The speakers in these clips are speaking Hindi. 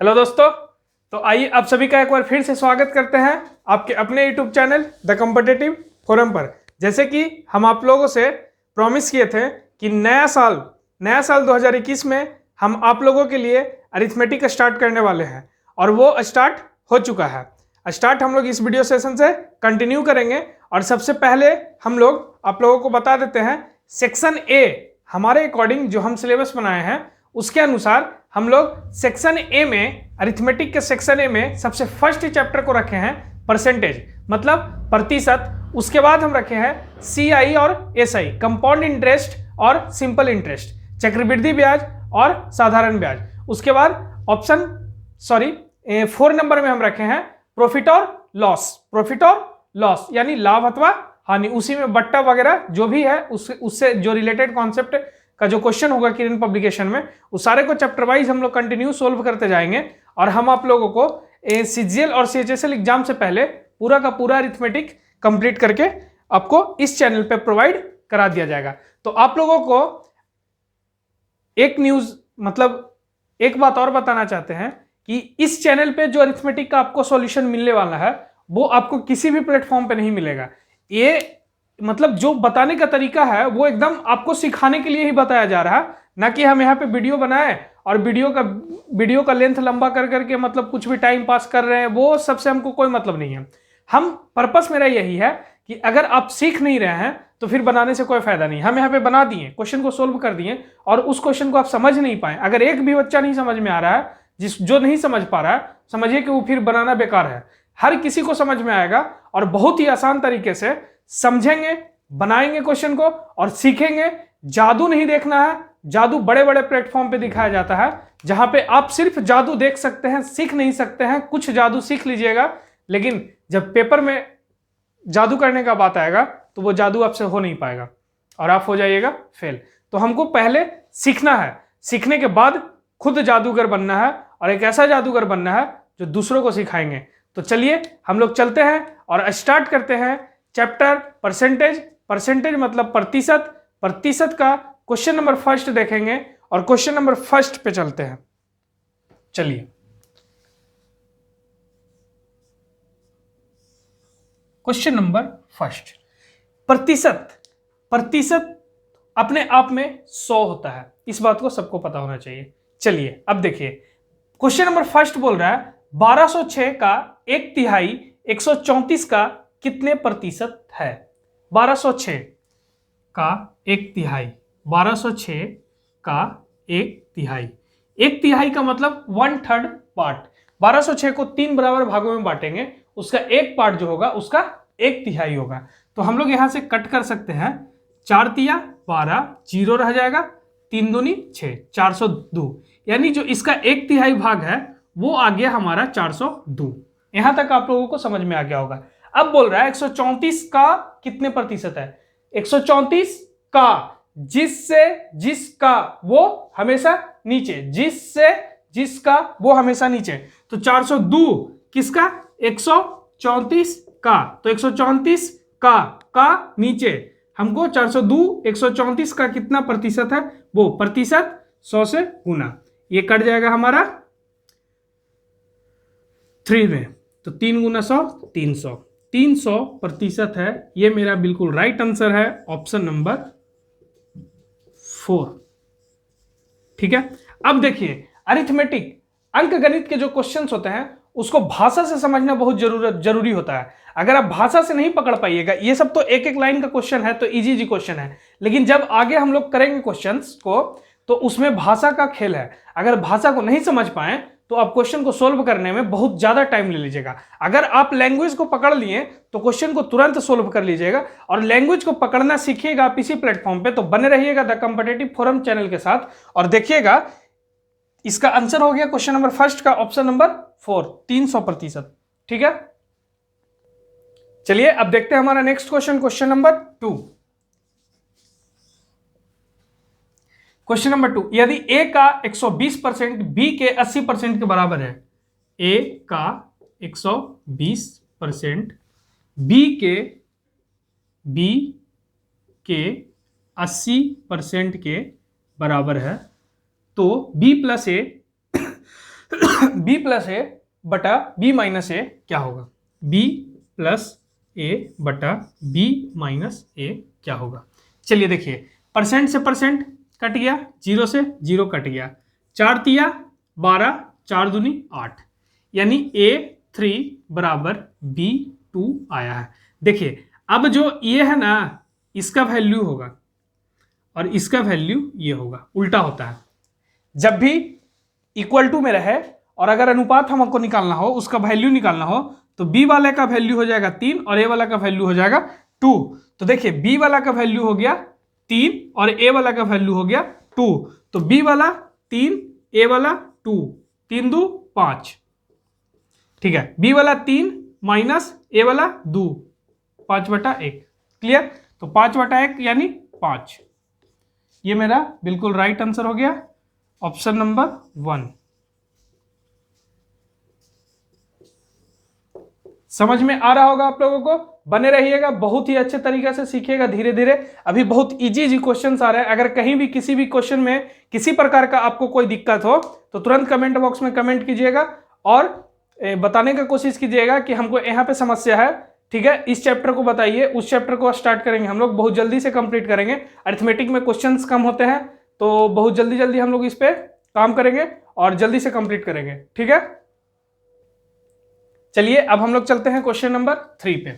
हेलो दोस्तों, तो आइए आप सभी का एक बार फिर से स्वागत करते हैं आपके अपने YouTube channel the competitive forum पर। जैसे कि हम आप लोगों से प्रॉमिस किए थे कि नया साल 2021 में हम आप लोगों के लिए अरिथमेटिक स्टार्ट करने वाले हैं और वो स्टार्ट हो चुका है। स्टार्ट हम लोग इस वीडियो सेशन से कंटिन्यू करेंगे और सबसे पहले हम लोग आप लोगों को बता देते हैं सेक्शन ए हमारे अकॉर्डिंग जो हम सिलेबस बनाए हैं उसके अनुसार हम लोग सेक्शन ए में अरिथमेटिक के सेक्शन ए में सबसे फर्स्ट चैप्टर को रखे हैं परसेंटेज, मतलब प्रतिशत। उसके बाद हम रखे हैं सीआई और एसआई, कंपाउंड इंटरेस्ट और सिंपल इंटरेस्ट, चक्रवृद्धि ब्याज और साधारण ब्याज। उसके बाद 4 नंबर में हम रखे हैं प्रॉफिट और लॉस यानी लाभ अथवा हानि। उसी में बट्टा वगैरह जो भी है उससे जो रिलेटेड कॉन्सेप्ट का जो क्वेश्चन होगा किरण पब्लिकेशन में, उस सारे को चैप्टर वाइज हम लोग कंटिन्यू सोल्व करते जाएंगे और हम आप लोगों को सीजीएल और सीएचएसएल एग्जाम से पहले पूरा का पूरा अरिथमेटिक कंप्लीट करके आपको इस चैनल पे प्रोवाइड करा दिया जाएगा। तो आप लोगों को एक न्यूज, मतलब एक बात और बताना चाहते हैं कि इस चैनल पे जो अरिथमेटिक का आपको सॉल्यूशन मिलने वाला है वो आपको किसी भी प्लेटफॉर्म पे नहीं मिलेगा। ये मतलब जो बताने का तरीका है वो एकदम आपको सिखाने के लिए ही बताया जा रहा है, ना कि हम यहाँ पे वीडियो बनाए और वीडियो का लेंथ लंबा कर करके मतलब कुछ भी टाइम पास कर रहे हैं, वो सबसे हमको कोई मतलब नहीं है। हम पर्पस मेरा यही है कि अगर आप सीख नहीं रहे हैं तो फिर बनाने से कोई फायदा नहीं। हम यहाँ पे बना दिए, क्वेश्चन को सोल्व कर दिए और उस क्वेश्चन को आप समझ नहीं पाए, अगर एक भी बच्चा नहीं समझ में आ रहा है, जो नहीं समझ पा रहा है, समझिए कि वो फिर बनाना बेकार है। हर किसी को समझ में आएगा और बहुत ही आसान तरीके से समझेंगे, बनाएंगे क्वेश्चन को और सीखेंगे। जादू नहीं देखना है, जादू बड़े बड़े प्लेटफॉर्म पे दिखाया जाता है जहां पे आप सिर्फ जादू देख सकते हैं, सीख नहीं सकते हैं। कुछ जादू सीख लीजिएगा, लेकिन जब पेपर में जादू करने का बात आएगा तो वो जादू आपसे हो नहीं पाएगा और आप हो जाइएगा फेल। तो हमको पहले सीखना है, सीखने के बाद खुद जादूगर बनना है और एक ऐसा जादूगर बनना है जो दूसरों को सिखाएंगे। तो चलिए हम लोग चलते हैं और स्टार्ट करते हैं चैप्टर परसेंटेज मतलब प्रतिशत का क्वेश्चन नंबर फर्स्ट देखेंगे और क्वेश्चन नंबर फर्स्ट पे चलते हैं। चलिए, क्वेश्चन नंबर फर्स्ट। प्रतिशत अपने आप में 100 होता है, इस बात को सबको पता होना चाहिए। चलिए अब देखिए, क्वेश्चन नंबर फर्स्ट बोल रहा है 1206 का 1/3 134 का कितने प्रतिशत है। 1206 का 1/3, 1206 का 1/3, 1/3 का मतलब 1/3 पार्ट। 1206 को 3 बराबर भागों में बांटेंगे, उसका एक पार्ट जो होगा उसका 1/3 होगा। तो हम लोग यहां से कट कर सकते हैं, 4 तिया 12, 0 रह जाएगा, 3 दूनी 6, 402। यानी जो इसका 1/3 भाग है वो आ गया हमारा 402। यहां तक आप लोगों को समझ में आ गया होगा। अब बोल रहा है 134 का कितने प्रतिशत है। 134 का जिसका वो हमेशा नीचे, जिसका वो हमेशा नीचे। तो 402 किसका, 134 का, तो 134 का नीचे हमको 402 134 का कितना प्रतिशत है, वो प्रतिशत 100 से गुना, ये कट जाएगा हमारा 3 में। तो 3 गुना 100 300 प्रतिशत है। ये मेरा बिल्कुल राइट आंसर है, ऑप्शन नंबर 4। ठीक है। अब देखिए, अरिथमेटिक अंकगणित के जो क्वेश्चंस होते हैं उसको भाषा से समझना बहुत जरूरी होता है। अगर आप भाषा से नहीं पकड़ पाइएगा, ये सब तो एक एक लाइन का क्वेश्चन है तो इजी क्वेश्चन है, लेकिन जब आगे हम लोग करेंगे क्वेश्चंस को तो उसमें भाषा का खेल है। अगर भाषा को नहीं समझ पाए तो आप क्वेश्चन को सोल्व करने में बहुत ज्यादा टाइम ले लीजिएगा। अगर आप लैंग्वेज को पकड़ लिए तो क्वेश्चन को तुरंत सोल्व कर लीजिएगा, और लैंग्वेज को पकड़ना सीखिएगा आप इसी प्लेटफॉर्म पे। तो बने रहिएगा द कॉम्पिटिटिव फोरम चैनल के साथ और देखिएगा इसका आंसर हो गया क्वेश्चन नंबर फर्स्ट का ऑप्शन नंबर 4, 300%। ठीक है। चलिए अब देखते हैं हमारा next question, question number 2। Question number 2, यदि ए का 120% बी के 80% के बराबर है, ए का 120% बी के 80% के बराबर है, तो B plus A B plus A बटा बी माइनस ए क्या होगा, बी प्लस ए बटा बी माइनस ए क्या होगा। चलिए देखिए, परसेंट से परसेंट कट गया, 0 से 0 कट गया, 4 तिया 12, 4 दूनी 8, यानी A3 बराबर B2 आया है। देखिए अब जो ये है ना, इसका वैल्यू होगा और इसका वैल्यू ये होगा, उल्टा होता है। जब भी इक्वल टू में रहे और अगर अनुपात हमको निकालना हो, उसका वैल्यू निकालना हो, तो बी वाले का वैल्यू हो जाएगा 3 और ए वाला का वैल्यू हो जाएगा 2। तो देखिए बी वाला का वैल्यू हो गया 3 और ए वाला का वैल्यू हो गया 2। तो बी वाला 3, ए वाला 2, 3 2 5, ठीक है। बी वाला 3 माइनस ए वाला 2, 5/1, क्लियर। तो 5/1 यानी 5। ये मेरा बिल्कुल राइट आंसर हो गया, ऑप्शन नंबर 1। समझ में आ रहा होगा आप लोगों को, बने रहिएगा, बहुत ही अच्छे तरीके से सीखिएगा धीरे धीरे। अभी बहुत इजी क्वेश्चंस आ रहे हैं। अगर कहीं भी किसी भी क्वेश्चन में किसी प्रकार का आपको कोई दिक्कत हो तो तुरंत कमेंट बॉक्स में कमेंट कीजिएगा और बताने का कोशिश कीजिएगा कि हमको यहाँ पे समस्या है, ठीक है। इस चैप्टर को बताइए, उस चैप्टर को स्टार्ट करेंगे हम लोग, बहुत जल्दी से कंप्लीट करेंगे। अरिथमेटिक में क्वेश्चंस कम होते हैं तो बहुत जल्दी हम लोग इस पे काम करेंगे और जल्दी से कंप्लीट करेंगे, ठीक है। चलिए अब हम लोग चलते हैं क्वेश्चन नंबर 3 पे।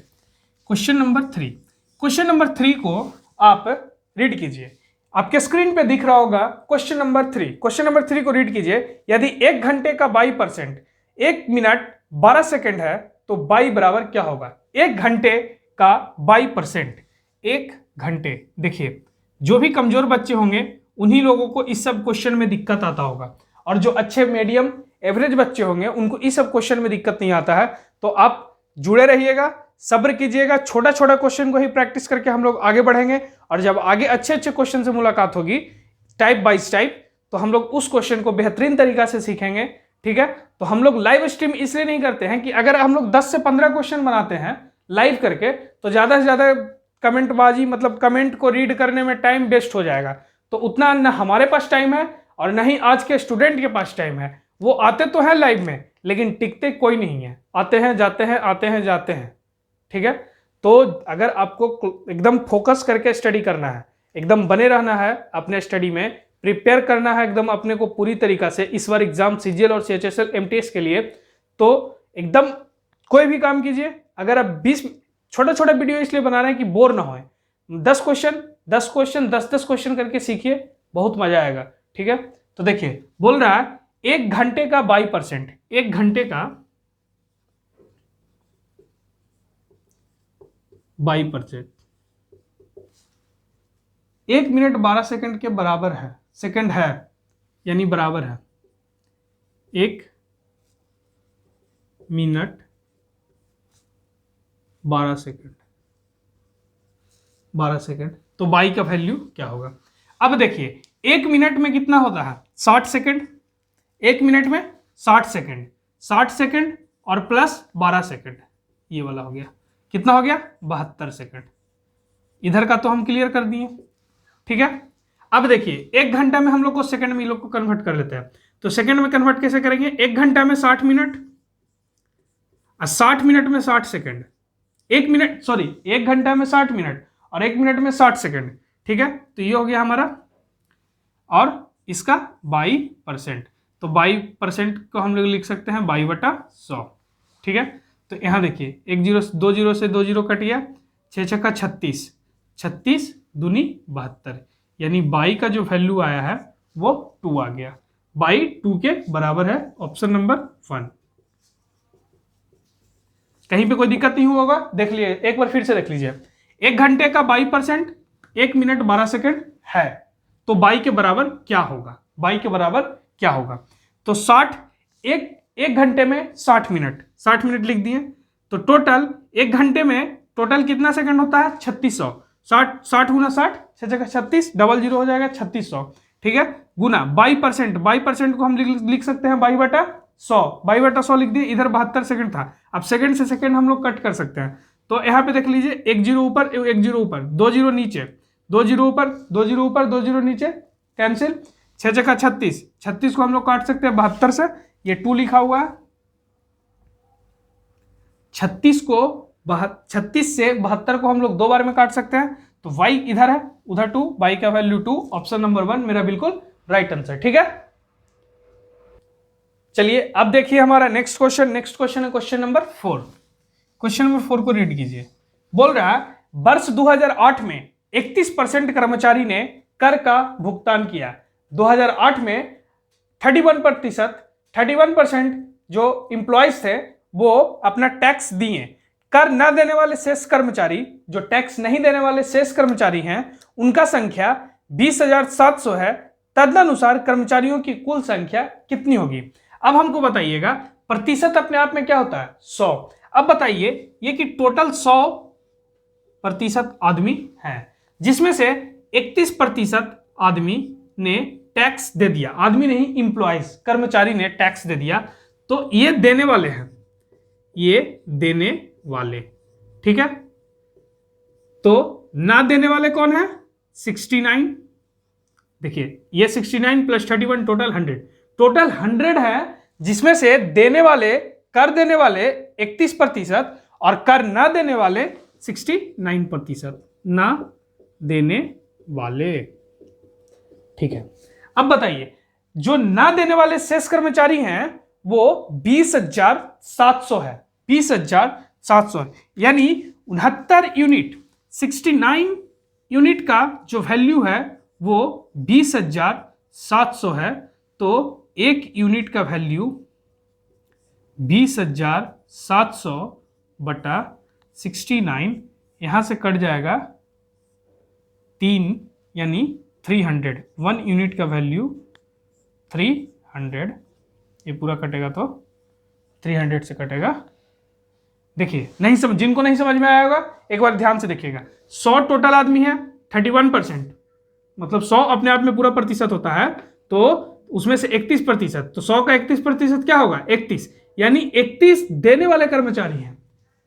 क्वेश्चन नंबर 3 को आप रीड कीजिए, आपके स्क्रीन पे दिख रहा होगा क्वेश्चन नंबर 3। क्वेश्चन नंबर 3 को रीड कीजिए। यदि 1 घंटे का 22%, 1 मिनट 12 सेकंड है तो बाई बराबर क्या होगा। 1 घंटे का 22%, 1 घंटे। देखिए जो भी कमजोर बच्चे होंगे उन्हीं लोगों को इस सब क्वेश्चन में दिक्कत आता होगा, और जो अच्छे मीडियम एवरेज बच्चे होंगे उनको इस सब क्वेश्चन में दिक्कत नहीं आता है। तो आप जुड़े रहिएगा, सब्र कीजिएगा, छोटा छोटा क्वेश्चन को ही प्रैक्टिस करके हम लोग आगे बढ़ेंगे। और जब आगे अच्छे अच्छे क्वेश्चन से मुलाकात होगी टाइप बाइज टाइप, तो हम लोग उस क्वेश्चन को बेहतरीन तरीका से सीखेंगे, ठीक है। तो हम लोग लाइव स्ट्रीम इसलिए नहीं करते हैं कि अगर हम लोग 10 से 15 क्वेश्चन बनाते हैं लाइव करके तो ज्यादा से ज्यादा कमेंटबाजी, मतलब कमेंट को रीड करने में टाइम वेस्ट हो जाएगा। तो उतना न हमारे पास टाइम है और न ही आज के स्टूडेंट के पास टाइम है। वो आते तो हैं लाइव में लेकिन टिकते कोई नहीं है, आते हैं जाते हैं, आते हैं जाते हैं, ठीक है। तो अगर आपको एकदम फोकस करके स्टडी करना है, एकदम बने रहना है अपने स्टडी में, प्रिपेयर करना है एकदम अपने को पूरी तरीका से इस बार एग्जाम सीजीएल और सीएचएसएल एमटीएस के लिए, तो एकदम कोई भी काम कीजिए। अगर आप 20 छोटे छोटे वीडियो इसलिए बना रहे हैं कि बोर ना होए, 10 क्वेश्चन 10 क्वेश्चन करके सीखिए, बहुत मजा आएगा, ठीक है। तो देखिए बोल रहा है 1 घंटे का 22%, 1 घंटे का 22%, 1 मिनट 12 सेकंड के बराबर है, सेकंड है यानी बराबर है 1 मिनट 12 सेकंड, 12 सेकंड। तो बाई का वैल्यू क्या होगा। अब देखिए 1 मिनट में कितना होता है, 60 सेकंड। 1 मिनट में 60 सेकंड, 60 सेकंड और प्लस 12 सेकंड, ये वाला हो गया, कितना हो गया 72 सेकंड। इधर का तो हम क्लियर कर दिए, ठीक है। अब देखिए 1 घंटा में हम लोग को सेकंड में लोग को कन्वर्ट कर लेते हैं, तो सेकंड में कन्वर्ट कैसे करेंगे। 1 घंटा में 60 मिनट और 60 मिनट में 60 सेकंड, 1 मिनट सॉरी 1 घंटा में 60 मिनट और 1 मिनट में 60 सेकंड, ठीक है। तो ये हो गया हमारा, और इसका 22%, तो 22% को हम लोग लिख सकते हैं 22/100, ठीक है। तो यहाँ देखिए 1 0 2 0 से 2 0 कट गया, 6 छक्का 36, 36 दूनी 72, यानी 22 का जो वैल्यू आया है वो 2 आ गया। 22 2 के बराबर है, ऑप्शन नंबर 1। कहीं पे कोई दिक्कत नहीं हुआ होगा, देख लिए एक बार फिर से देख लीजिए। 1 घंटे का 22%, 1 मिनट 12 सेकंड है, तो 22 के बराबर क्या होगा, 22 के बराबर क्या होगा। तो 60 एक घंटे में 60 मिनट, 60 मिनट लिख दिए, तो टोटल 1 घंटे में टोटल कितना सेकंड होता है 3600। 60 गुना 60 6 जगह 36, डबल 0 हो जाएगा 3600, ठीक है। गुना 22% को हम लिख सकते हैं 22/100, 22/100 लिख दिए। इधर 72 सेकंड था, अब सेकंड से सेकंड हम लोग कट कर सकते हैं। तो यहाँ पे देख लीजिए 1 0 ऊपर 1 0 ऊपर, 2 0 नीचे, 2 0 ऊपर 2 0 ऊपर 2 0 नीचे, कैंसिल। 6 जगह 36, 36 को हम लोग काट सकते हैं 72 से, ये 2 लिखा हुआ है, 36 से 72 को हम लोग 2 बार में काट सकते हैं, तो y इधर है, उधर 2, y का वैल्यू 2, ऑप्शन नंबर 1 मेरा बिल्कुल राइट आंसर। ठीक है, चलिए अब देखिए हमारा नेक्स्ट क्वेश्चन है क्वेश्चन नंबर 4। क्वेश्चन नंबर 4 को रीड कीजिए। बोल रहा है वर्ष 2008 में 31% कर्मचारी ने कर का भुगतान किया। 2008 में 31% जो इंप्लॉयज थे वो अपना टैक्स दिए। कर न देने वाले शेष कर्मचारी, जो टैक्स नहीं देने वाले शेष कर्मचारी हैं, उनका संख्या 20,700 है। तदनुसार कर्मचारियों की कुल संख्या कितनी होगी? अब हमको बताइएगा, प्रतिशत अपने आप में क्या होता है? 100। अब बताइए ये कि टोटल 100% आदमी है, जिसमें से 31% आदमी ने टैक्स दे दिया। आदमी नहीं, इंप्लॉइज, कर्मचारी ने टैक्स दे दिया, तो ये देने वाले हैं, ये देने वाले। ठीक है, तो ना देने वाले कौन है? 69। देखिए ये 69 प्लस 31 टोटल 100 है, जिसमें से देने वाले, कर देने वाले 31% और कर ना देने वाले 69%। ना देने वाले, ठीक है। अब बताइए जो ना देने वाले शेष कर्मचारी हैं वो 20,700 है, 20,700 है, यानी 69 यूनिट, 69 यूनिट का जो वैल्यू है वो 20,700 है। तो एक यूनिट का वैल्यू 20,700 बटा 69, यहां से कट जाएगा 3, यानी 300। 1 यूनिट का वैल्यू 300, ये पूरा कटेगा तो 300 से कटेगा। देखिए नहीं समझ, जिनको नहीं समझ में आया होगा एक बार ध्यान से देखिएगा। 100 टोटल आदमी है, 31%, मतलब 100 अपने आप में पूरा प्रतिशत होता है, तो उसमें से 31%, तो 100 का 31% क्या होगा? 31, यानी 31 देने वाले कर्मचारी हैं,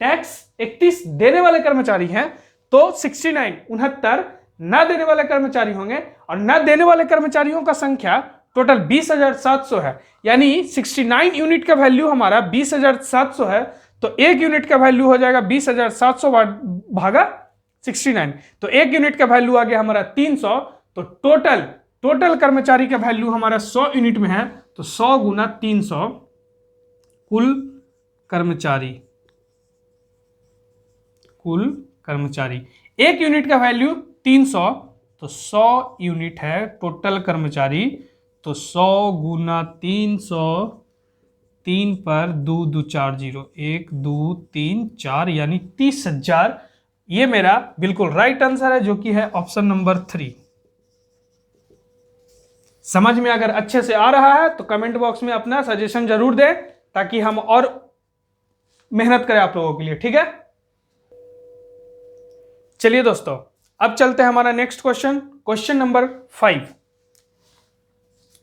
टैक्स 31 देने वाले कर्मचारी हैं, तो 69 ना देने वाले कर्मचारी होंगे, और ना देने वाले कर्मचारियों का संख्या टोटल 20,700 है, यानी 69 यूनिट का वैल्यू हमारा 20,700 है, तो एक यूनिट का वैल्यू हो जाएगा 20,700 भागा 69, तो एक यूनिट का वैल्यू आ गया हमारा 300। तो टोटल कर्मचारी का वैल्यू हमारा 100 यूनिट में है, तो 100 गुना 300 कुल कर्मचारी, एक यूनिट का वैल्यू 300, तो 100 यूनिट है टोटल कर्मचारी, तो 100 गुना 300, 3 पर 2 2 4 0, 1 2 3 4, यानी 30,000। ये मेरा बिल्कुल राइट आंसर है, जो कि है ऑप्शन नंबर 3। समझ में अगर अच्छे से आ रहा है तो कमेंट बॉक्स में अपना सजेशन जरूर दें, ताकि हम और मेहनत करें आप लोगों के लिए। ठीक है, चलिए दोस्तों अब चलते हैं हमारा नेक्स्ट क्वेश्चन नंबर 5।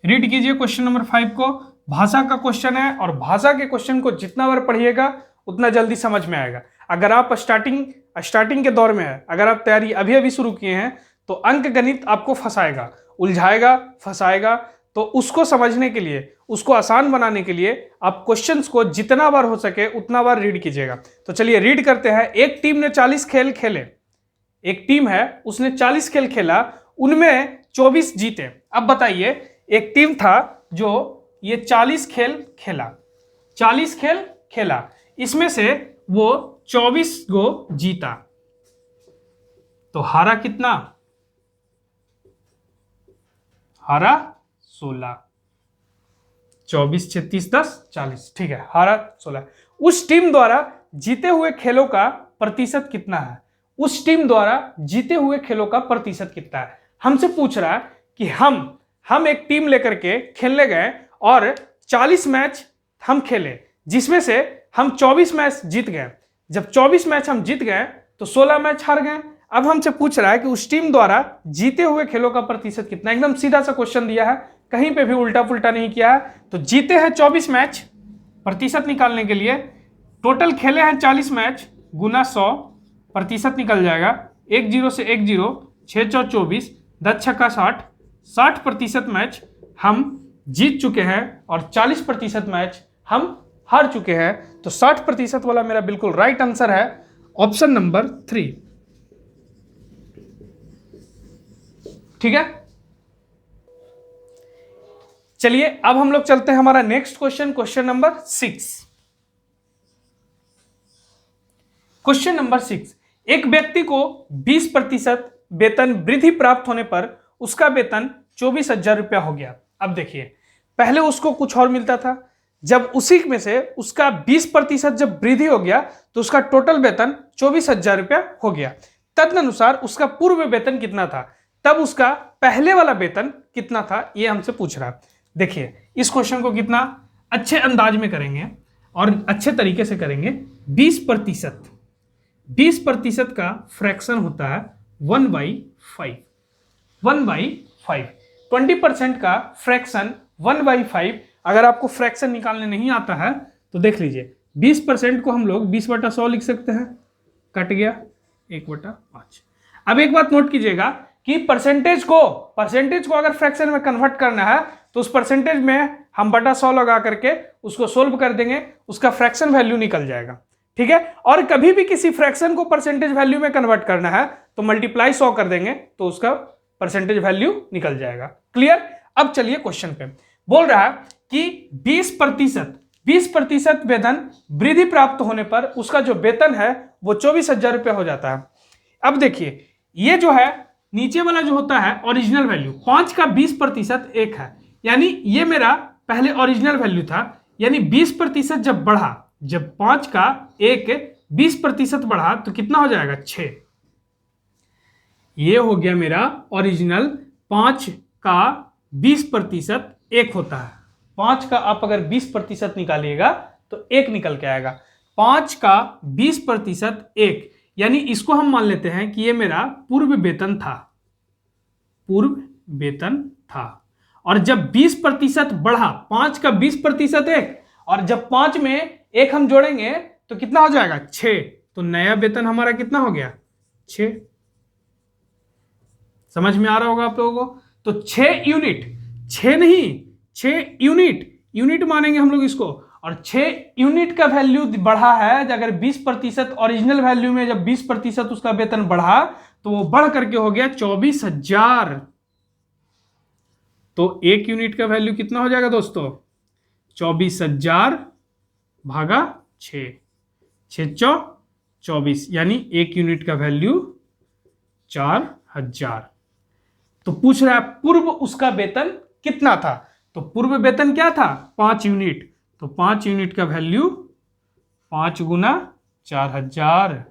रीड कीजिए क्वेश्चन नंबर 5 को। भाषा का क्वेश्चन है, और भाषा के क्वेश्चन को जितना बार पढ़िएगा उतना जल्दी समझ में आएगा। अगर आप स्टार्टिंग के दौर में है, अगर आप तैयारी अभी अभी शुरू किए हैं, तो अंक गणित आपको फंसाएगा, उलझाएगा, फंसाएगा। तो उसको समझने के लिए, उसको आसान बनाने के लिए आप क्वेश्चंस को जितना बार हो सके उतना बार रीड कीजिएगा। तो चलिए रीड करते हैं। एक टीम ने 40 खेल खेले, एक टीम है उसने 40 खेल खेला, उनमें 24 जीते। अब बताइए एक टीम था जो ये 40 खेल खेला, 40 खेल खेला, इसमें से वो 24 गो जीता, तो हारा कितना? हारा 16। 24 36 10 40, ठीक है, हारा 16। उस टीम द्वारा जीते हुए खेलों का प्रतिशत कितना है? उस टीम द्वारा जीते हुए खेलों का प्रतिशत कितना है? हमसे पूछ रहा है कि हम एक टीम लेकर के खेलने गए और 40 मैच हम खेले, जिसमें से हम 24 मैच जीत गए। जब 24 मैच हम जीत गए तो 16 मैच हार गए। अब हमसे पूछ रहा है कि उस टीम द्वारा जीते हुए खेलों का प्रतिशत कितना। एकदम सीधा सा क्वेश्चन दिया है, कहीं पे भी उल्टा पुल्टा नहीं किया है। तो जीते हैं 24 मैच, प्रतिशत निकालने के लिए टोटल खेले हैं 40 मैच गुना 100, प्रतिशत निकल जाएगा 1 0 से 1 0, 6 4 24, 10 छक्का 60, 60% मैच हम जीत चुके हैं और 40% मैच हम हार चुके हैं। तो 60% वाला मेरा बिल्कुल राइट आंसर है ऑप्शन नंबर 3। ठीक है, चलिए अब हम लोग चलते हैं हमारा next question, question number 6। Question number 6, एक व्यक्ति को 20% वेतन वृद्धि प्राप्त होने पर उसका वेतन 24,000 रुपया हो गया। अब देखिए, पहले उसको कुछ और मिलता था, जब उसी में से उसका 20% जब वृद्धि हो गया तो उसका टोटल वेतन 24,000 रुपया हो गया। तदनुसार उसका पूर्व वेतन कितना था, तब उसका पहले वाला वेतन कितना था, ये हमसे पूछ रहा है। देखिए इस क्वेश्चन को कितना अच्छे अंदाज में करेंगे और अच्छे तरीके से करेंगे। 20% का फ्रैक्शन होता है 1/5। 1/5 20% का फ्रैक्शन 1/5। अगर आपको फ्रैक्शन निकालने नहीं आता है तो देख लीजिए, 20% को हम लोग 20/100 लिख सकते हैं, कट गया 1/5। अब एक बात नोट कीजिएगा कि परसेंटेज को अगर फ्रैक्शन में कन्वर्ट करना है तो उस परसेंटेज में हम बटा 100 लगा करके उसको सोल्व कर देंगे, उसका फ्रैक्शन वैल्यू निकल जाएगा। ठीक है, और कभी भी किसी फ्रैक्शन को परसेंटेज वैल्यू में कन्वर्ट करना है तो मल्टीप्लाई 100 कर देंगे तो उसका परसेंटेज वैल्यू निकल जाएगा। क्लियर। अब चलिए क्वेश्चन पे, बोल रहा है कि 20% वेतन वृद्धि प्राप्त होने पर उसका जो वेतन है वो 24,000 रुपया हो जाता है। अब देखिए, ये जो है नीचे वाला जो होता है ओरिजिनल वैल्यू, 5 का 20% 1 है, यानी ये मेरा पहले ओरिजिनल वैल्यू था, यानी 20% जब बढ़ा, जब 5 का 1 20% बढ़ा तो कितना हो जाएगा 6। ये हो गया मेरा ओरिजिनल। 5 का 20% 1 होता है। 5 का आप अगर 20% निकालिएगा तो 1 निकल के आएगा। 5 का 20% 1, यानी इसको हम मान लेते हैं कि ये मेरा पूर्व वेतन था, पूर्व वेतन था। और जब 20% बढ़ा, 5 का 20% 1, और जब 5 में 1 हम जोड़ेंगे तो कितना हो जाएगा 6। तो नया वेतन हमारा कितना हो गया 6। समझ में आ रहा होगा आप लोगों को। तो 6 यूनिट, 6 नहीं 6 यूनिट मानेंगे हम लोग इसको। और 6 यूनिट का वैल्यू बढ़ा है, अगर 20% ओरिजिनल वैल्यू में जब 20% उसका वेतन बढ़ा तो वो बढ़ करके हो गया 24,000। तो 1 यूनिट का वैल्यू कितना हो जाएगा दोस्तों 24,000 भागा 6, 6 चौ 24, यानी 1 यूनिट का वैल्यू 4,000। तो पूछ रहा है पूर्व उसका वेतन कितना था। तो पूर्व वेतन क्या था 5 यूनिट, तो 5 यूनिट का वैल्यू 5 गुना 4,000।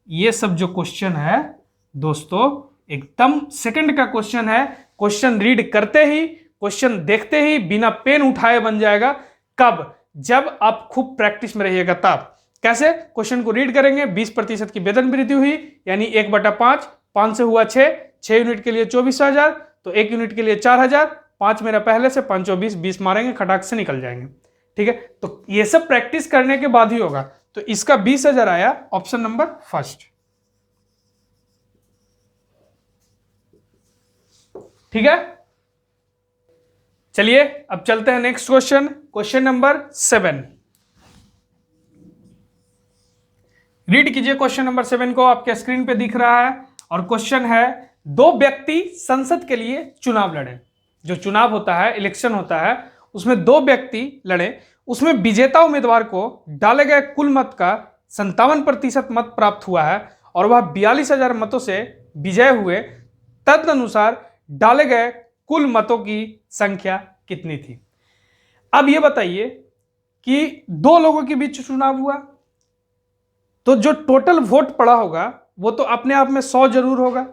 ये सब जो क्वेश्चन है दोस्तों एकदम सेकंड का क्वेश्चन है। क्वेश्चन रीड करते ही, क्वेश्चन देखते ही बिना पेन उठाए बन जाएगा। कब? जब आप खूब प्रैक्टिस में रहिएगा तब। कैसे? क्वेश्चन को रीड करेंगे, 20% की वेतन वृद्धि हुई, यानी 1/5, 5 से हुआ 6 यूनिट के लिए 24,000, तो 1 यूनिट के लिए 4,000, 5 मेरा पहले से, 5 20 20 मारेंगे, खटाक से निकल जाएंगे। ठीक है, तो ये सब प्रैक्टिस करने के बाद ही होगा। तो इसका 20,000 आया ऑप्शन नंबर फर्स्ट। ठीक है, चलिए अब चलते हैं next question, question number 7। Read कीजिए क्वेश्चन नंबर 7 को, आपके स्क्रीन पे दिख रहा है। और क्वेश्चन है, 2 व्यक्ति संसद के लिए चुनाव लड़े। जो चुनाव होता है, इलेक्शन होता है, उसमें 2 व्यक्ति लड़े। उसमें विजेता उम्मीदवार को डाले गए कुल मत का 57% मत प्राप्त हुआ है और वह 42,000 मतों से विजय हुए। तदनुसार डाले गए कुल मतों की संख्या कितनी थी। अब यह बताइए कि 2 लोगों के बीच चुनाव हुआ, तो जो टोटल वोट पड़ा होगा वो तो अपने आप में 100 जरूर होगा।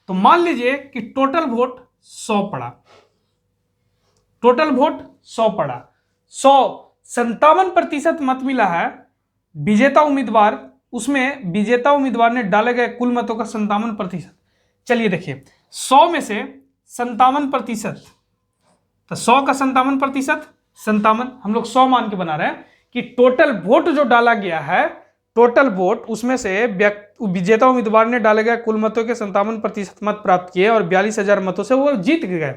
तो मान लीजिए कि टोटल वोट 100 पड़ा, टोटल वोट 100 पड़ा, 57% मत मिला है विजेता उम्मीदवार, उसमें विजेता उम्मीदवार ने डाले गए कुल मतों का 57%। चलिए देखिए, 100 में से 57%, तो 100 का 57%, 57 हम लोग 100 मान के बना रहे हैं कि टोटल वोट जो डाला गया है, टोटल वोट उसमें से विजेता उम्मीदवार ने डाले गए कुल मतों के 57% मत प्राप्त किए और 42,000 मतों से वो जीत गए।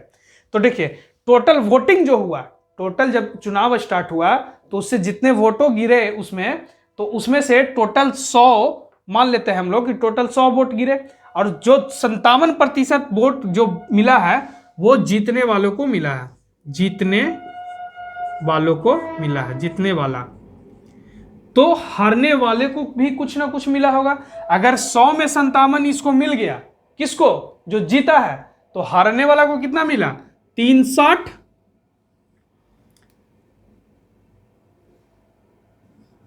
तो देखिए टोटल वोटिंग जो हुआ, टोटल जब चुनाव स्टार्ट हुआ तो उससे जितने वोटों गिरे उसमें, तो उसमें से टोटल 100 मान लेते हैं हम लोग कि टोटल 100 वोट गिरे, और जो 57% वोट जो मिला है वो जीतने वालों को मिला है, जीतने वालों को मिला है, जीतने वाला। तो हारने वाले को भी कुछ ना कुछ मिला होगा। अगर 100 में 57 इसको मिल गया, किसको, जो जीता है, तो हारने वाला को कितना मिला, 63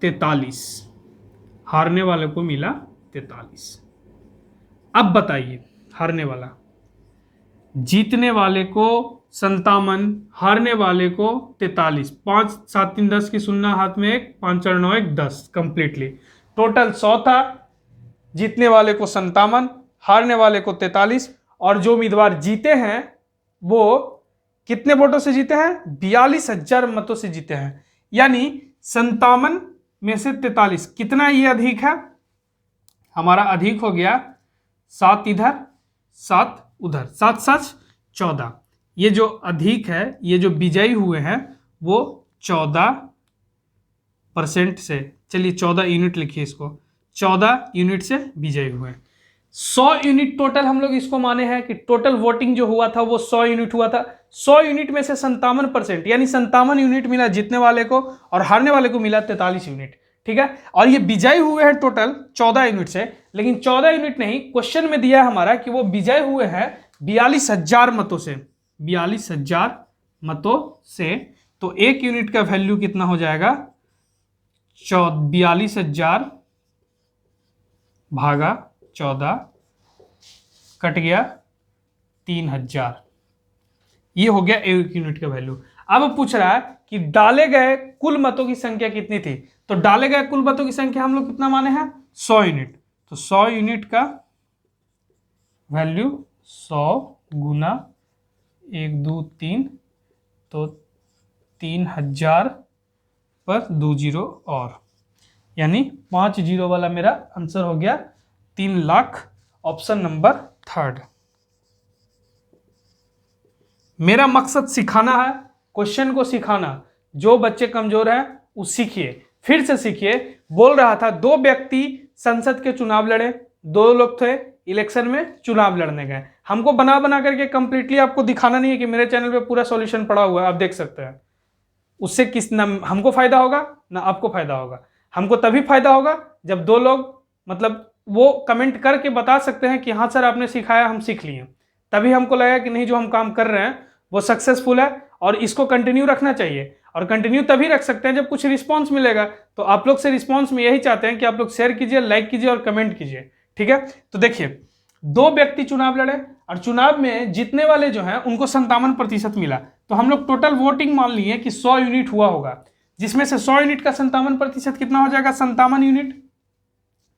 43, हारने वाले को मिला 43। अब बताइए, हारने वाला, जीतने वाले को 57, हारने वाले को 43, 5 7 3 10 की सुनना हाथ में, 1 5 4 9 1 10, कंप्लीटली टोटल 100 था, जीतने वाले को 57, हारने वाले को 43, और जो उम्मीदवार जीते हैं वो कितने वोटों से जीते हैं, 42,000 मतों से जीते हैं। यानी 57 में से 43, कितना ये अधिक है, हमारा अधिक हो गया 7 इधर 7 उधर, 7 7 14। ये जो अधिक है, ये जो विजयी हुए हैं वो 14% से, चलिए 14 यूनिट लिखिए इसको, 14 यूनिट से विजयी हुए। 100 यूनिट टोटल हम लोग इसको माने हैं कि टोटल वोटिंग जो हुआ था वो 100 यूनिट हुआ था। 100 यूनिट में से 57%, यानी 57 यूनिट मिला जीतने वाले को, और हारने वाले को मिला 43 यूनिट। ठीक है, और ये विजयी हुए हैं टोटल 14 यूनिट से, लेकिन 14 यूनिट नहीं, क्वेश्चन में दिया है हमारा कि वो विजयी हुए हैं 42,000 मतों से, 42,000 मतों से। तो एक यूनिट का वैल्यू कितना हो जाएगा, 42,000 भागा 14, कट गया 3,000, ये हो गया एक यूनिट का वैल्यू। अब पूछ रहा है कि डाले गए कुल मतों की संख्या कितनी थी, तो डाले गए कुल मतों की संख्या हम लोग कितना माने हैं, 100 यूनिट। तो 100 यूनिट का वैल्यू 100 गुना 1 2 3, तो 3,000 पर 2 जीरो और, यानी 5 जीरो वाला मेरा आंसर हो गया 3 लाख, ऑप्शन नंबर 3। मेरा मकसद सिखाना है, क्वेश्चन को सिखाना। जो बच्चे कमजोर हैं वो सीखिए, फिर से सीखिए। बोल रहा था 2 व्यक्ति संसद के चुनाव लड़े, 2 लोग थे इलेक्शन में चुनाव लड़ने गए। हमको बना बना करके कंप्लीटली आपको दिखाना नहीं है कि मेरे चैनल पे पूरा सॉल्यूशन पड़ा हुआ है, आप देख सकते हैं। उससे किस ना हमको फायदा होगा ना आपको फायदा होगा। हमको तभी फायदा होगा जब 2 लोग मतलब वो कमेंट करके बता सकते हैं कि हाँ सर आपने सिखाया, हम सीख लिए, तभी हमको लगा कि नहीं जो हम काम कर रहे हैं वो सक्सेसफुल है और इसको कंटिन्यू रखना चाहिए। और कंटिन्यू तभी रख सकते हैं जब कुछ रिस्पांस मिलेगा। तो आप लोग से रिस्पांस में यही चाहते हैं कि आप लोग शेयर कीजिए, लाइक कीजिए और कमेंट कीजिए। ठीक है, तो देखिए 2 व्यक्ति चुनाव लड़े और चुनाव में जीतने वाले जो हैं उनको 57% मिला। तो हम लोग टोटल वोटिंग मान लिए कि 100 यूनिट हुआ होगा, जिसमें से 100 यूनिट का 57% कितना हो जाएगा, 57 यूनिट।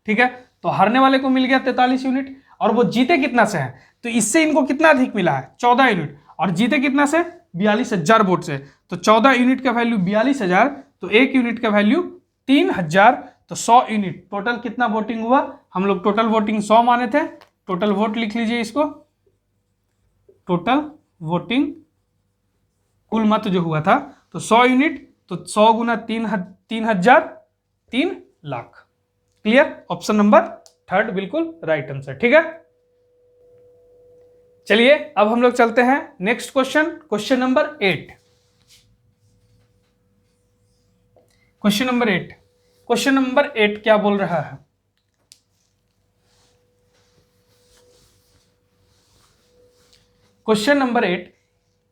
ठीक है, तो हारने वाले को मिल गया 43 यूनिट, और वो जीते कितना से है, तो इससे इनको कितना अधिक मिला है, 14 यूनिट, और जीते कितना से, 42,000 वोट से। तो 14 यूनिट का वैल्यू 42,000, तो एक यूनिट का वैल्यू 3,000, तो 100 यूनिट। टोटल कितना वोटिंग हुआ, हम लोग टोटल वोटिंग 100 माने थे, टोटल वोट लिख लीजिए इसको, टोटल वोटिंग कुल मत जो हुआ था तो 100 यूनिट, तो 100 गुना 3,000, 3 लाख। क्लियर, ऑप्शन नंबर 3 बिल्कुल राइट आंसर। ठीक है, चलिए अब हम लोग चलते हैं next question, question number 8। Question number 8, question number 8 क्या बोल रहा है, क्वेश्चन नंबर 8,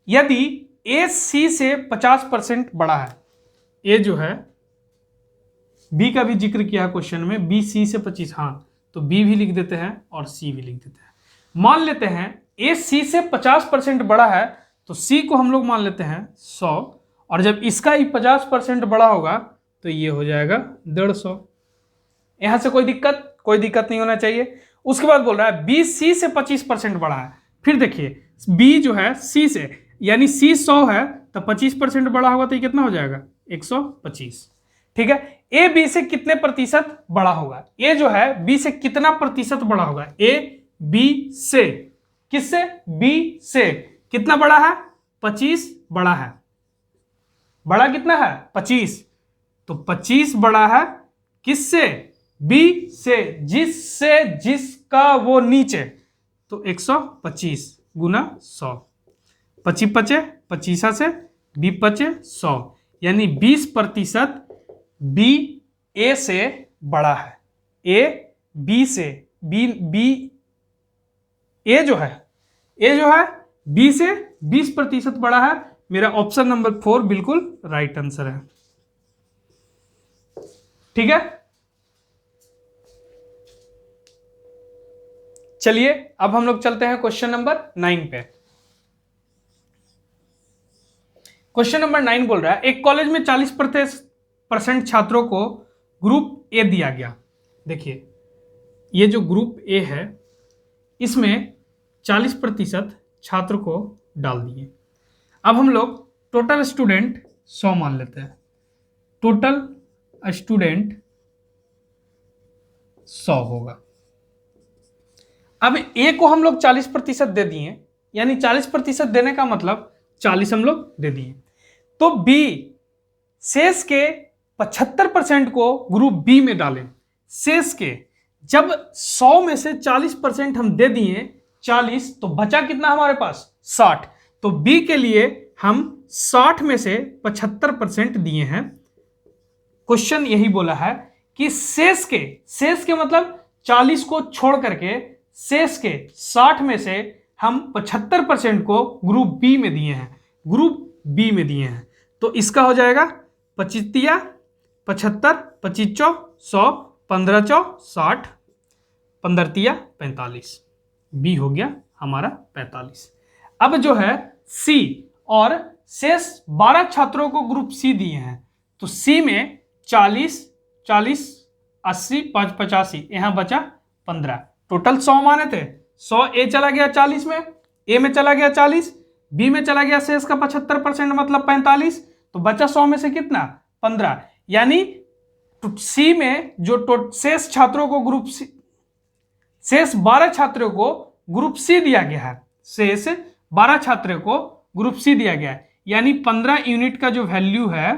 यदि ए सी से 50% बड़ा है, ए जो है बी का भी जिक्र किया है क्वेश्चन में, बी सी से 25, हाँ तो बी भी लिख देते हैं और सी भी लिख देते हैं। मान लेते हैं ए सी से 50% बड़ा है, तो सी को हम लोग मान लेते हैं 100, और जब इसका ही 50% बड़ा होगा तो ये हो जाएगा 150। यहां से कोई दिक्कत नहीं होना चाहिए। उसके बाद बोल रहा है बी सी से 25% बड़ा है। फिर देखिए बी जो है सी से, यानी सी 100 है तो 25% बड़ा होगा तो ये कितना हो जाएगा, 125। ठीक है, ए बी से कितने प्रतिशत बड़ा होगा, ए जो है बी से कितना प्रतिशत बड़ा होगा, ए बी से, किससे, बी से कितना बड़ा है, 25 बड़ा है। बड़ा कितना है? 25। तो 25 बड़ा है किससे? बी से, जिससे जिसका वो नीचे। तो 125 गुना 100, 25 पचे 25 से, बी पचे 100, यानी 20% बी ए से बड़ा है। ए बी से, बी ए जो है बी से 20% बड़ा है। मेरा ऑप्शन नंबर 4 बिल्कुल राइट आंसर है। ठीक है, चलिए अब हम लोग चलते हैं क्वेश्चन नंबर 9 पे। क्वेश्चन नंबर 9 बोल रहा है एक कॉलेज में 40% छात्रों को ग्रुप ए दिया गया। देखिए ये जो ग्रुप ए है इसमें 40% छात्र को डाल दिए। अब हम लोग टोटल स्टूडेंट 100 मान लेते हैं। टोटल स्टूडेंट 100 होगा। अब ए को हम लोग 40% दे दिए, यानी 40% देने का मतलब 40 हम लोग दे दिए। तो बी शेष के 75% को ग्रुप बी में डालें। शेष के, जब 100 में से 40% हम दे दिए 40, तो बचा कितना हमारे पास? 60। तो बी के लिए हम 60 में से 75% दिए हैं। क्वेश्चन यही बोला है कि शेष के मतलब 40 को छोड़ करके शेष के 60 में से हम 75% को ग्रुप बी में दिए हैं। ग्रुप बी में दिए हैं तो इसका हो जाएगा 25 75, 25 100, 15 60, 15 45। बी हो गया हमारा 45। अब जो है सी, और शेष 12 छात्रों को ग्रुप सी दिए हैं। तो सी में 40 40 80 5 85, यहां बचा 15। टोटल 100 माने थे। 100 ए चला गया 40 में, ए में चला गया 40, बी में चला गया शेष का 75% मतलब 45। तो बचा 100 में से कितना? 15। यानी सी में जो शेष छात्रों को ग्रुप सी, शेष 12 छात्रों को ग्रुप सी दिया गया है। शेष 12 छात्रों को ग्रुप सी दिया गया है, यानी 15 यूनिट का जो वैल्यू है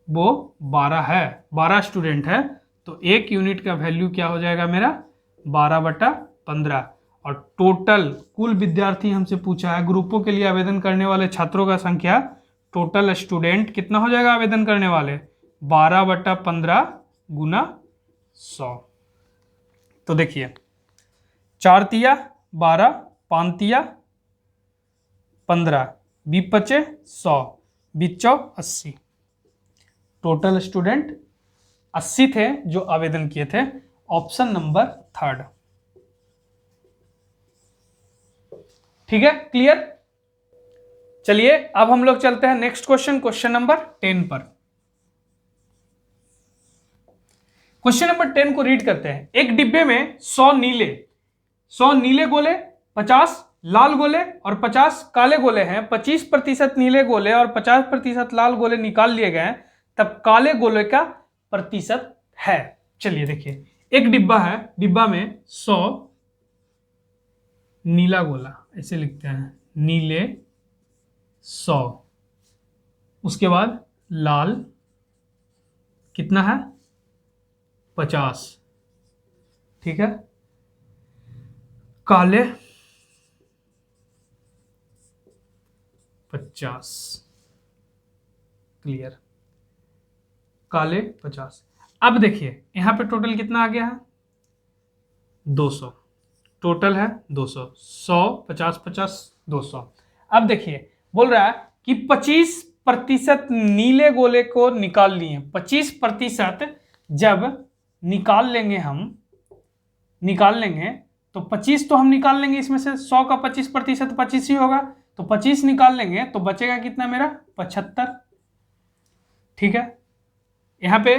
वो 12 है। 12 स्टूडेंट है तो 1 यूनिट का वैल्यू क्या हो जाएगा मेरा? 12/15। और टोटल कुल विद्यार्थी हमसे पूछा है, ग्रुपों के लिए आवेदन करने वाले छात्रों का संख्या, टोटल स्टूडेंट कितना हो जाएगा आवेदन करने वाले? 12/15 गुना 100। तो देखिए 4 तिया 12, 5 तिया 15, 20 पचे 100, 20 80। टोटल स्टूडेंट 80 थे जो आवेदन किए थे। Option number 3। ठीक है, क्लियर? चलिए अब हम लोग चलते हैं नेक्स्ट क्वेश्चन, क्वेश्चन नंबर 10 पर। क्वेश्चन नंबर 10 को रीड करते हैं। एक डिब्बे में 100 नीले गोले, 50 लाल गोले और 50 काले गोले हैं। 25% नीले गोले और 50% लाल गोले निकाल लिए गए हैं, तब काले गोले का प्रतिशत है। चलिए देखिए, एक डिब्बा है, डिब्बा में 100 नीला गोला, ऐसे लिखते हैं नीले 100, उसके बाद लाल कितना है? 50, ठीक है, काले 50, क्लियर, काले 50। अब देखिए यहां पे टोटल कितना आ गया है? 200। टोटल है 200, 100 50 50 200। अब देखिए बोल रहा है कि 25% नीले गोले को निकाल लिए। 25% जब निकाल लेंगे तो 25 तो हम निकाल लेंगे, इसमें से 100 का 25% 25 ही होगा। तो 25 निकाल लेंगे तो बचेगा कितना मेरा? 75। ठीक है, यहां पे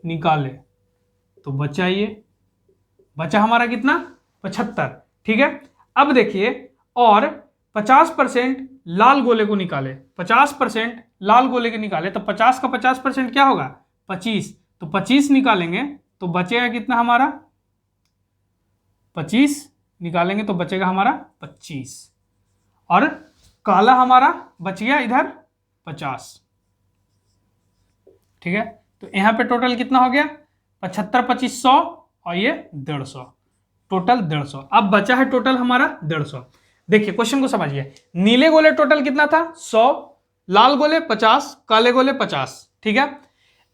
निकाले तो बचा, ये बचा हमारा कितना? 75। ठीक है, अब देखिए और 50% लाल गोले को निकाले, 50% लाल गोले के निकाले तो 50 का 50% क्या होगा? 25। तो 25 निकालेंगे तो बचेगा कितना हमारा? 25 निकालेंगे तो बचेगा हमारा 25 और काला हमारा बच गया इधर 50। ठीक है, तो यहाँ पे टोटल कितना हो गया 75 25 100 और ये 150, टोटल 150। अब बचा है टोटल हमारा 150। देखिए क्वेश्चन को समझिए, नीले गोले टोटल कितना था 100, लाल गोले 50, काले गोले 50। ठीक है,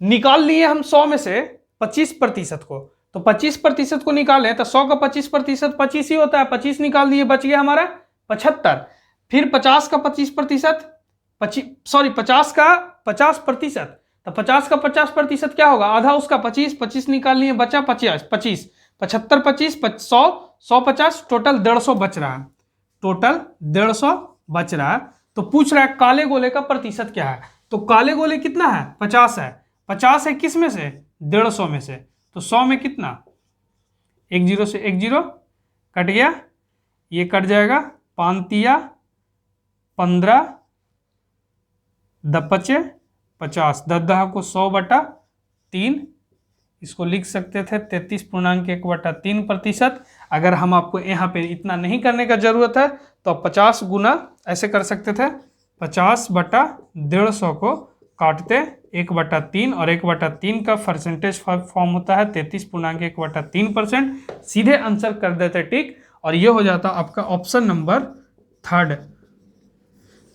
निकाल लिए हम 100 में से 25% को, तो 25% को निकालें तो 100 का 25% 25 ही होता है, 25 निकाल दिए, बच गया हमारा 75। फिर 50 का 25%, 50 का 50%, तो 50 का 50% क्या होगा, आधा उसका 25, 25 निकाल लिए बचा 25, 75 25 100 150, टोटल 150 बच रहा है, टोटल 150 बच रहा है। तो पूछ रहा है काले गोले का प्रतिशत क्या है, तो काले गोले कितना है 50 है, 50 है किस में से 150 में से, तो 100 में कितना, 1 0 से 1 0 कट गया, ये कट जाएगा 5 तिया 15, 10 पचे 50, 10 दहा को 100/3, इसको लिख सकते थे 33.1/3%। अगर हम आपको यहाँ पे इतना नहीं करने का जरूरत है तो 50 गुना ऐसे कर सकते थे, 50/150 को काटते 1/3 और 1/3 का परसेंटेज फॉर्म होता है 33.1/3%। सीधे आंसर कर देते टिक और ये हो जाता आपका ऑप्शन नंबर 3।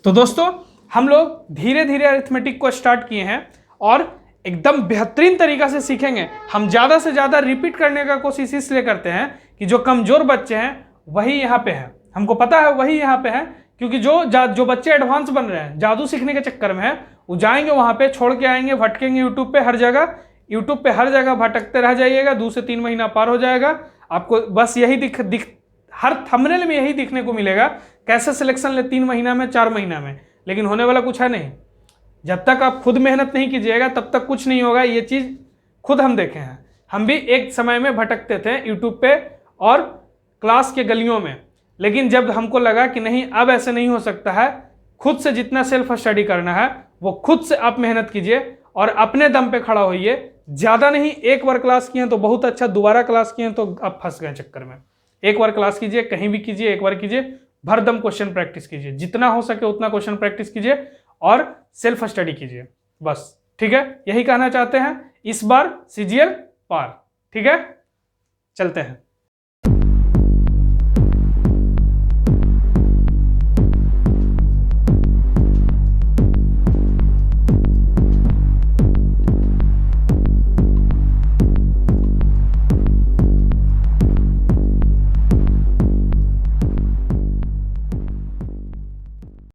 तो दोस्तों हम लोग धीरे धीरे अरिथमेटिक को स्टार्ट किए हैं और एकदम बेहतरीन तरीका से सीखेंगे। हम ज़्यादा से ज़्यादा रिपीट करने का कोशिश इसलिए करते हैं कि जो कमज़ोर बच्चे हैं वही यहाँ पे हैं, हमको पता है वही यहाँ पे हैं, क्योंकि जो बच्चे एडवांस बन रहे हैं जादू सीखने के चक्कर में है, वो जाएंगे वहाँ पे छोड़ के आएंगे, भटकेंगे यूट्यूब पे हर जगह भटकते रह जाइएगा, 2 से 3 महीना पार हो जाएगा, आपको बस यही हर थंबनेल में यही दिखने को मिलेगा, कैसे सिलेक्शन ले 3 महीना में 4 महीना में, लेकिन होने वाला कुछ है नहीं। जब तक आप खुद मेहनत नहीं कीजिएगा तब तक कुछ नहीं होगा। ये चीज़ खुद हम देखे हैं, हम भी एक समय में भटकते थे यूट्यूब पे और क्लास के गलियों में, लेकिन जब हमको लगा कि नहीं अब ऐसे नहीं हो सकता है, खुद से जितना सेल्फ स्टडी करना है वो खुद से आप मेहनत कीजिए और अपने दम पे खड़ा होइए। ज़्यादा नहीं, एक बार क्लास किए तो बहुत अच्छा, दोबारा क्लास किए तो आप फंस गए चक्कर में। एक बार क्लास कीजिए, कहीं भी कीजिए, एक बार कीजिए, भरदम क्वेश्चन प्रैक्टिस कीजिए, जितना हो सके उतना क्वेश्चन प्रैक्टिस कीजिए और सेल्फ स्टडी कीजिए बस। ठीक है, यही कहना चाहते हैं, इस बार CGL पार। ठीक है, चलते हैं।